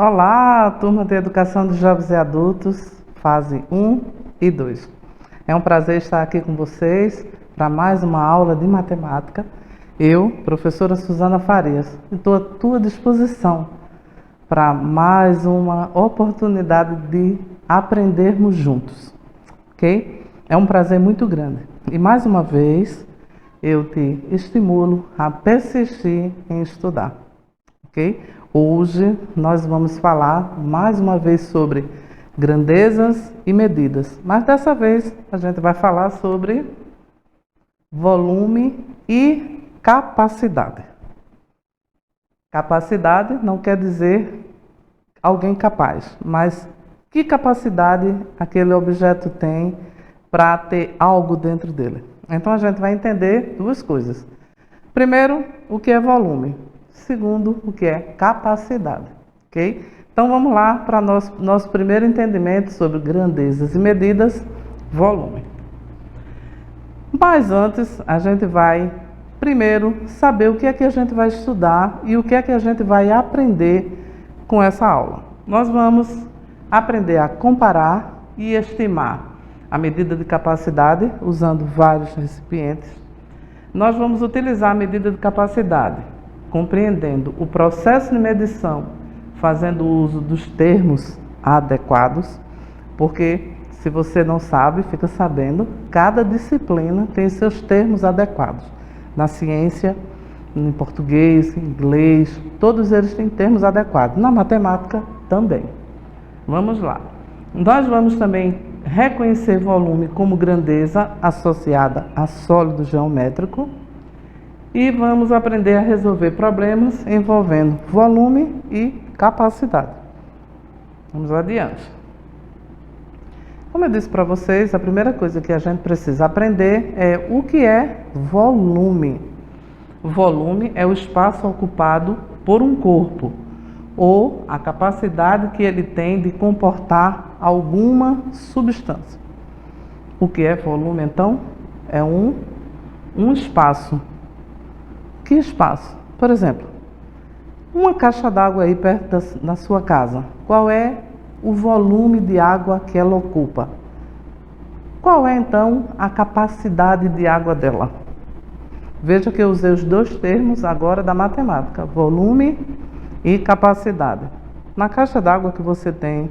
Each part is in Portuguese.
Olá, turma de Educação de Jovens e Adultos, fase 1 e 2. É um prazer estar aqui com vocês para mais uma aula de matemática. Eu, professora Suzana Farias, estou à tua disposição para mais uma oportunidade de aprendermos juntos, ok? É um prazer muito grande. E mais uma vez, eu te estimulo a persistir em estudar, ok? Hoje nós vamos falar mais uma vez sobre grandezas e medidas, mas dessa vez a gente vai falar sobre volume e capacidade. Capacidade não quer dizer alguém capaz, mas que capacidade aquele objeto tem para ter algo dentro dele. Então a gente vai entender duas coisas. Primeiro, o que é volume. Segundo, o que é capacidade, ok? Então vamos lá para nosso primeiro entendimento sobre grandezas e medidas, volume. Mas antes, a gente vai primeiro saber o que é que a gente vai estudar e o que é que a gente vai aprender com essa aula. Nós vamos aprender a comparar e estimar a medida de capacidade usando vários recipientes. Nós vamos utilizar a medida de capacidade compreendendo o processo de medição, fazendo uso dos termos adequados, porque se você não sabe, fica sabendo, cada disciplina tem seus termos adequados. Na ciência, em português, em inglês, todos eles têm termos adequados. Na matemática também. Vamos lá. Nós vamos também reconhecer volume como grandeza associada a sólido geométrico. E vamos aprender a resolver problemas envolvendo volume e capacidade. Vamos adiante. Como eu disse para vocês, a primeira coisa que a gente precisa aprender é o que é volume. Volume é o espaço ocupado por um corpo, ou a capacidade que ele tem de comportar alguma substância. O que é volume, então? É um espaço. Que espaço? Por exemplo, uma caixa d'água aí perto da sua casa. Qual é o volume de água que ela ocupa? Qual é, então, a capacidade de água dela? Veja que eu usei os dois termos agora da matemática, volume e capacidade. Na caixa d'água que você tem,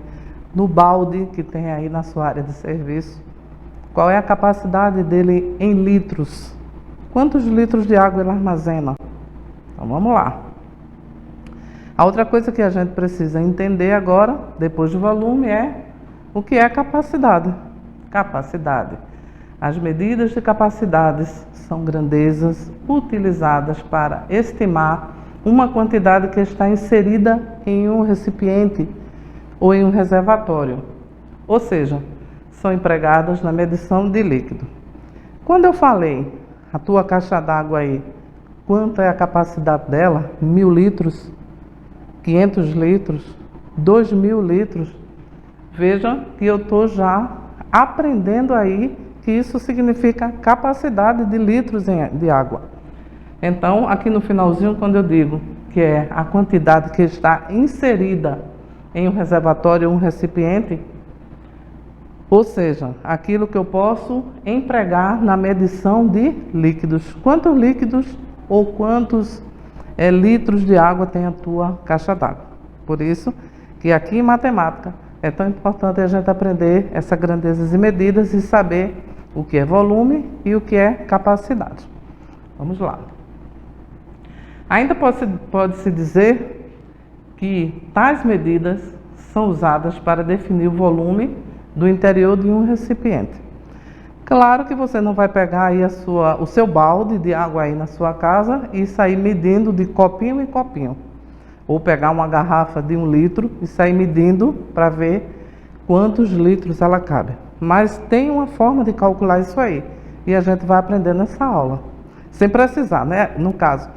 no balde que tem aí na sua área de serviço, qual é a capacidade dele em litros? Quantos litros de água ele armazena? Então vamos lá. A outra coisa que a gente precisa entender agora, depois do volume, é o que é capacidade. Capacidade. As medidas de capacidades são grandezas utilizadas para estimar uma quantidade que está inserida em um recipiente ou em um reservatório. Ou seja, são empregadas na medição de líquido. Quando eu falei a tua caixa d'água aí, quanto é a capacidade dela? 1000 litros, 500 litros, 2000 litros. Veja que eu estou já aprendendo aí que isso significa capacidade de litros de água. Então, aqui no finalzinho, quando eu digo que é a quantidade que está inserida em um reservatório ou um recipiente, ou seja, aquilo que eu posso empregar na medição de líquidos. Quantos líquidos ou quantos litros de água tem a tua caixa d'água? Por isso que aqui em matemática é tão importante a gente aprender essas grandezas e medidas e saber o que é volume e o que é capacidade. Vamos lá. Ainda pode-se dizer que tais medidas são usadas para definir o volume do interior de um recipiente. Claro que você não vai pegar aí o seu balde de água aí na sua casa e sair medindo de copinho em copinho. Ou pegar uma garrafa de 1 litro e sair medindo para ver quantos litros ela cabe. Mas tem uma forma de calcular isso aí. E a gente vai aprender nessa aula. Sem precisar, né? No caso,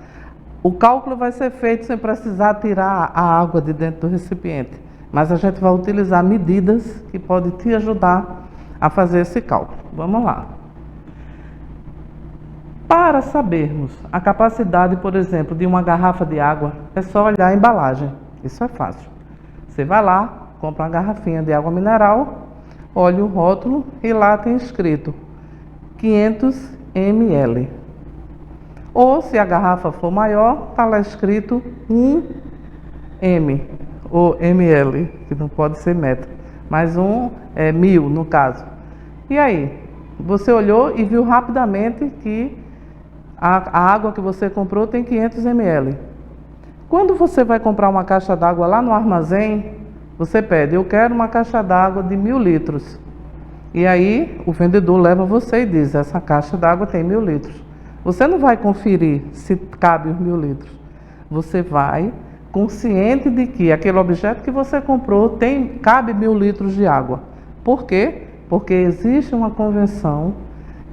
o cálculo vai ser feito sem precisar tirar a água de dentro do recipiente. Mas a gente vai utilizar medidas que podem te ajudar a fazer esse cálculo. Vamos lá. Para sabermos a capacidade, por exemplo, de uma garrafa de água, é só olhar a embalagem. Isso é fácil. Você vai lá, compra uma garrafinha de água mineral, olha o rótulo e lá tem escrito 500 ml. Ou se a garrafa for maior, está lá escrito 1 M ou ml, que não pode ser metro, mas 1 é 1000 no caso. E aí, você olhou e viu rapidamente que a água que você comprou tem 500 ml. Quando você vai comprar uma caixa d'água lá no armazém, você pede, eu quero uma caixa d'água de 1000 litros. E aí o vendedor leva você e diz, essa caixa d'água tem 1000 litros. Você não vai conferir se cabe os 1000 litros. Você vai consciente de que aquele objeto que você comprou cabe 1000 litros de água. Por quê? Porque existe uma convenção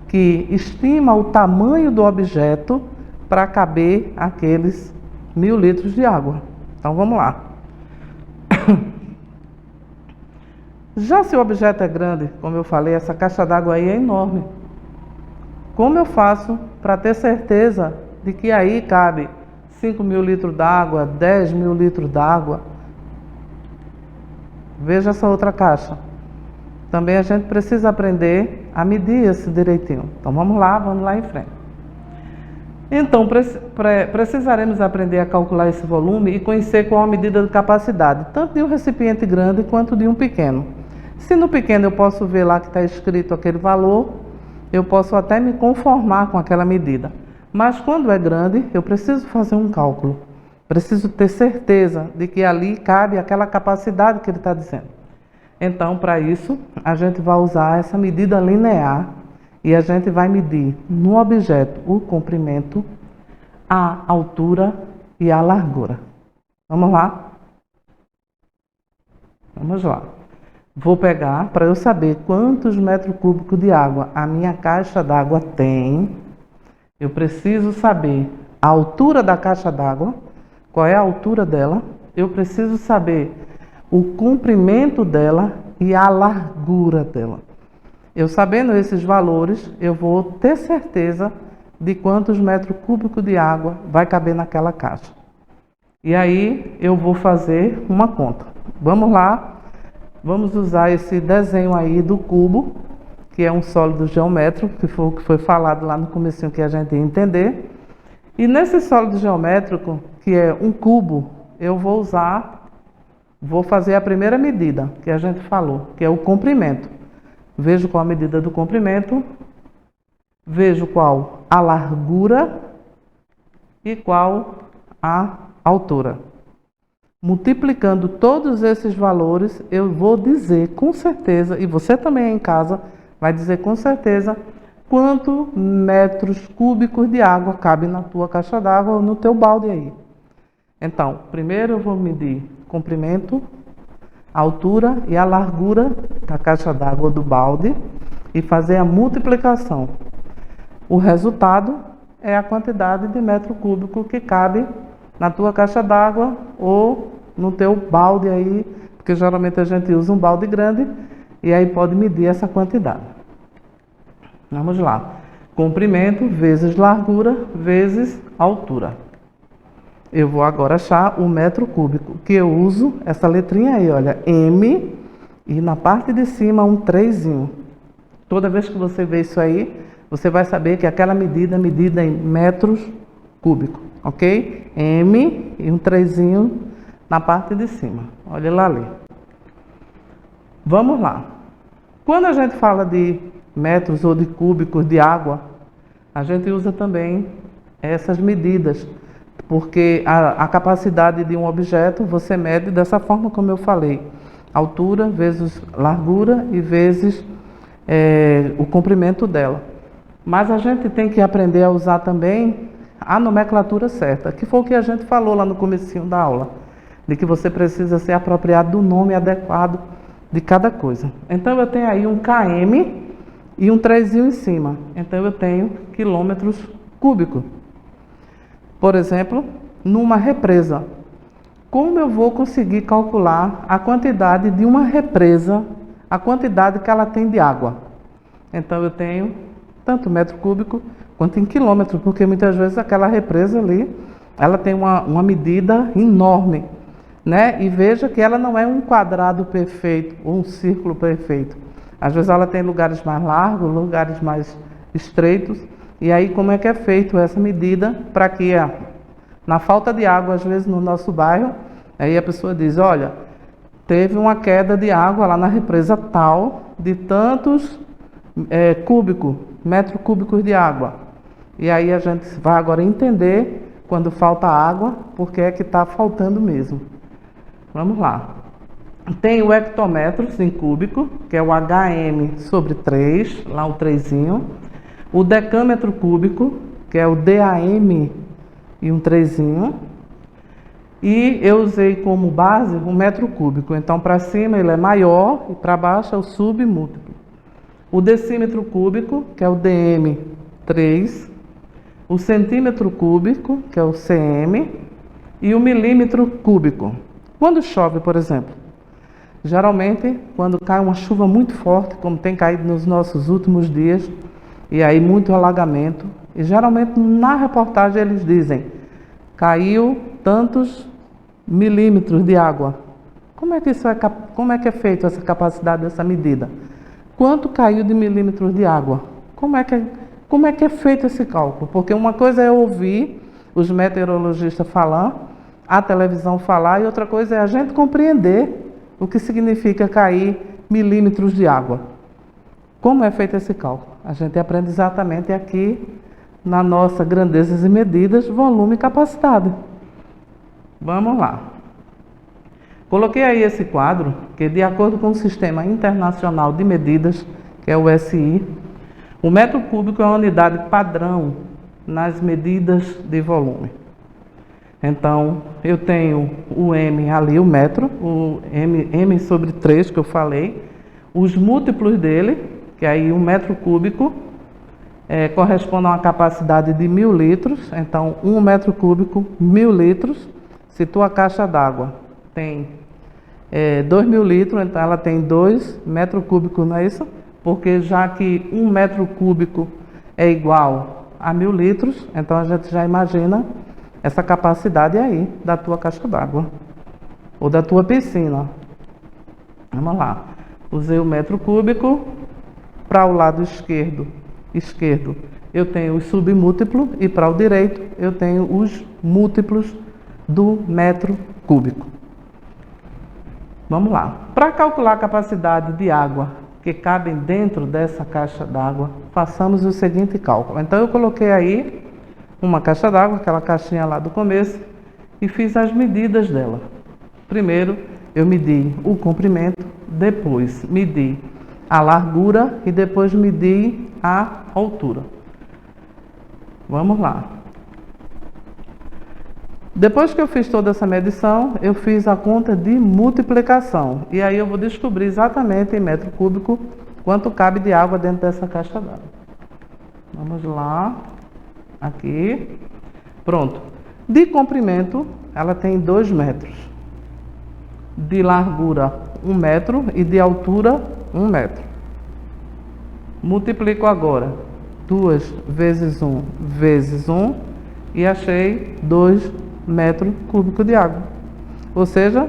que estima o tamanho do objeto para caber aqueles 1000 litros de água. Então vamos lá. Já se o objeto é grande, como eu falei, essa caixa d'água aí é enorme. Como eu faço para ter certeza de que aí cabe 5.000 litros d'água, 10.000 litros d'água? Veja essa outra caixa. Também a gente precisa aprender a medir esse direitinho. Então vamos lá em frente. Então precisaremos aprender a calcular esse volume e conhecer qual a medida de capacidade, tanto de um recipiente grande quanto de um pequeno. Se no pequeno eu posso ver lá que está escrito aquele valor, eu posso até me conformar com aquela medida. Mas quando é grande, eu preciso fazer um cálculo. Preciso ter certeza de que ali cabe aquela capacidade que ele está dizendo. Então, para isso, a gente vai usar essa medida linear e a gente vai medir no objeto o comprimento, a altura e a largura. Vamos lá? Vamos lá. Vou pegar, para eu saber quantos metros cúbicos de água a minha caixa d'água tem, eu preciso saber a altura da caixa d'água, qual é a altura dela, eu preciso saber o comprimento dela e a largura dela. Eu sabendo esses valores, eu vou ter certeza de quantos metros cúbicos de água vai caber naquela caixa. E aí eu vou fazer uma conta. Vamos lá, vamos usar esse desenho aí do cubo, que é um sólido geométrico, que foi o que foi falado lá no comecinho que a gente ia entender. E nesse sólido geométrico, que é um cubo, eu vou fazer a primeira medida que a gente falou, que é o comprimento. Vejo qual a medida do comprimento, vejo qual a largura e qual a altura. Multiplicando todos esses valores, eu vou dizer com certeza, e você também aí em casa vai dizer com certeza, quantos metros cúbicos de água cabe na tua caixa d'água ou no teu balde aí. Então, primeiro eu vou medir comprimento, a altura e a largura da caixa d'água do balde e fazer a multiplicação. O resultado é a quantidade de metro cúbico que cabe na tua caixa d'água ou no teu balde aí, porque geralmente a gente usa um balde grande e aí pode medir essa quantidade. Vamos lá. Comprimento vezes largura vezes altura. Eu vou agora achar o metro cúbico, que eu uso essa letrinha aí, olha, M, e na parte de cima um 3zinho. Toda vez que você vê isso aí, você vai saber que aquela medida é medida em metros cúbicos, ok? M e um 3zinho na parte de cima. Olha lá ali. Vamos lá. Quando a gente fala de metros ou de cúbicos de água, a gente usa também essas medidas, porque a capacidade de um objeto você mede dessa forma como eu falei. Altura vezes largura e vezes o comprimento dela. Mas a gente tem que aprender a usar também a nomenclatura certa, que foi o que a gente falou lá no comecinho da aula, de que você precisa ser apropriado do nome adequado de cada coisa. Então eu tenho aí um km e um 3zinho em cima. Então eu tenho quilômetros cúbicos. Por exemplo, numa represa, como eu vou conseguir calcular a quantidade de uma represa, a quantidade que ela tem de água? Então eu tenho tanto metro cúbico quanto em quilômetro, porque muitas vezes aquela represa ali, ela tem uma medida enorme. né? E veja que ela não é um quadrado perfeito ou um círculo perfeito. Às vezes ela tem lugares mais largos, lugares mais estreitos. E aí como é que é feito essa medida para que na falta de água, às vezes no nosso bairro, aí a pessoa diz, olha, teve uma queda de água lá na represa tal, de tantos metros cúbicos de água. E aí a gente vai agora entender quando falta água, porque é que está faltando mesmo. Vamos lá. Tem o hectômetro em cúbico, que é o HM sobre 3, lá o 3zinho. O decâmetro cúbico, que é o DAM e um 3zinho. E eu usei como base o metro cúbico. Então, para cima ele é maior e para baixo é o submúltiplo. O decímetro cúbico, que é o DM3. O centímetro cúbico, que é o CM. E o milímetro cúbico. Quando chove, por exemplo, geralmente quando cai uma chuva muito forte, como tem caído nos nossos últimos dias, e aí muito alagamento, e geralmente na reportagem eles dizem, caiu tantos milímetros de água. Como é que é feito essa capacidade dessa medida? Quanto caiu de milímetros de água? Como é que é feito esse cálculo? Porque uma coisa é ouvir os meteorologistas falar, a televisão falar, e outra coisa é a gente compreender o que significa cair milímetros de água. Como é feito esse cálculo? A gente aprende exatamente aqui na nossa grandezas e medidas, volume e capacidade. Vamos lá. Coloquei aí esse quadro, que de acordo com o Sistema Internacional de Medidas, que é o SI, o metro cúbico é uma unidade padrão nas medidas de volume. Então, eu tenho o M ali, o metro, o M sobre 3 que eu falei, os múltiplos dele, que aí 1 metro cúbico corresponde a uma capacidade de 1000 litros, então 1 metro cúbico, 1000 litros. Se tua caixa d'água tem 2000 litros, então ela tem 2 metros cúbicos, não é isso? Porque já que 1 metro cúbico é igual a 1000 litros, então a gente já imagina essa capacidade aí da tua caixa d'água ou da tua piscina. Vamos lá. Usei o metro cúbico. Para o lado esquerdo eu tenho os submúltiplos e para o direito eu tenho os múltiplos do metro cúbico. Vamos lá. Para calcular a capacidade de água que cabe dentro dessa caixa d'água, façamos o seguinte cálculo. Então eu coloquei aí uma caixa d'água, aquela caixinha lá do começo, e fiz as medidas dela. Primeiro eu medi o comprimento, depois medi a largura e depois medi a altura. Vamos lá. Depois que eu fiz toda essa medição, eu fiz a conta de multiplicação. E aí eu vou descobrir exatamente em metro cúbico quanto cabe de água dentro dessa caixa d'água. Vamos lá. Aqui. Pronto. De comprimento, ela tem 2 metros. De largura, 1 metro. E de altura, 1 metro. Multiplico agora 2 vezes 1 vezes 1 e achei 2 metros cúbicos de água. Ou seja,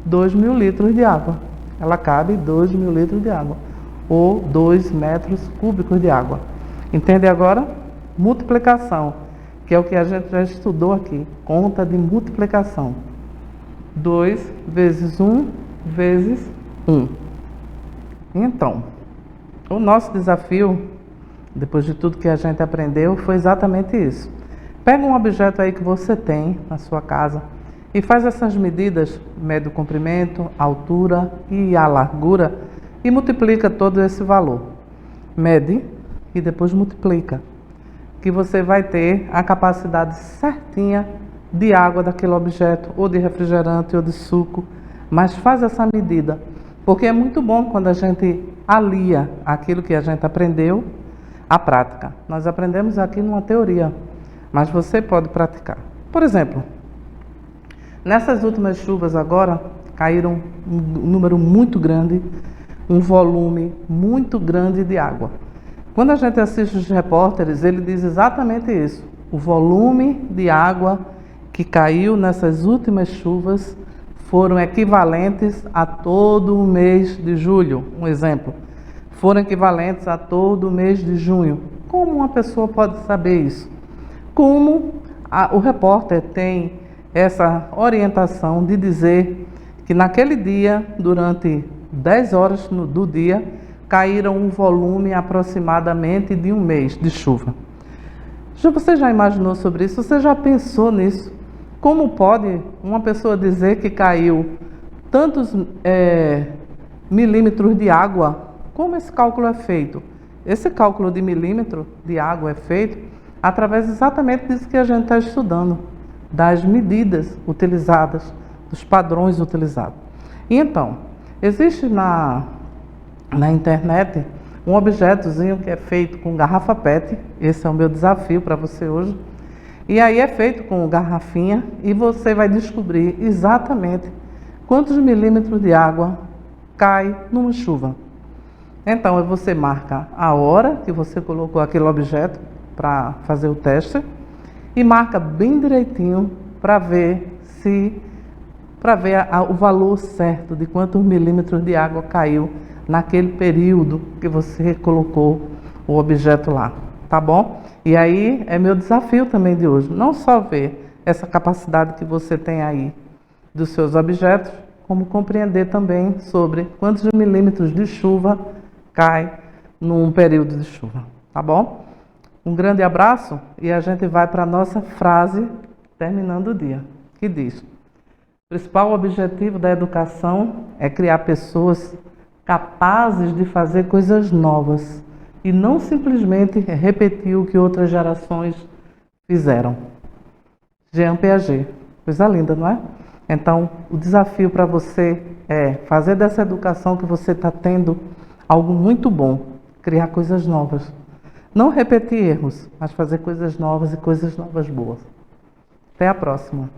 2000 litros de água. Ela cabe 2000 litros de água. Ou 2 metros cúbicos de água. Entende agora? Multiplicação, que é o que a gente já estudou aqui. Conta de multiplicação. 2 vezes 1 vezes 1. Então, o nosso desafio, depois de tudo que a gente aprendeu, foi exatamente isso. Pega um objeto aí que você tem na sua casa e faz essas medidas, mede o comprimento, a altura e a largura e multiplica todo esse valor. Mede e depois multiplica, que você vai ter a capacidade certinha de água daquele objeto, ou de refrigerante, ou de suco, mas faz essa medida, porque é muito bom quando a gente alia aquilo que a gente aprendeu à prática. Nós aprendemos aqui numa teoria, mas você pode praticar. Por exemplo, nessas últimas chuvas agora, caíram um número muito grande, um volume muito grande de água. Quando a gente assiste os repórteres, ele diz exatamente isso. O volume de água que caiu nessas últimas chuvas foram equivalentes a todo o mês de julho. Um exemplo, foram equivalentes a todo o mês de junho. Como uma pessoa pode saber isso? Como o repórter tem essa orientação de dizer que naquele dia, durante 10 horas do dia, caíram um volume aproximadamente de um mês de chuva. Você já imaginou sobre isso? Você já pensou nisso? Como pode uma pessoa dizer que caiu tantos milímetros de água? Como esse cálculo é feito? Esse cálculo de milímetro de água é feito através exatamente disso que a gente está estudando, das medidas utilizadas, dos padrões utilizados. E então, existe na internet um objetozinho que é feito com garrafa PET, esse é o meu desafio para você hoje, e aí é feito com garrafinha e você vai descobrir exatamente quantos milímetros de água cai numa chuva. Então, você marca a hora que você colocou aquele objeto para fazer o teste e marca bem direitinho para ver o valor certo de quantos milímetros de água caiu naquele período que você colocou o objeto lá, tá bom? E aí é meu desafio também de hoje, não só ver essa capacidade que você tem aí dos seus objetos, como compreender também sobre quantos milímetros de chuva cai num período de chuva, tá bom? Um grande abraço e a gente vai para a nossa frase terminando o dia, que diz: o principal objetivo da educação é criar pessoas capazes de fazer coisas novas e não simplesmente repetir o que outras gerações fizeram. Jean Piaget. Coisa linda, não é? Então, o desafio para você é fazer dessa educação que você está tendo algo muito bom, criar coisas novas. Não repetir erros, mas fazer coisas novas e coisas novas boas. Até a próxima.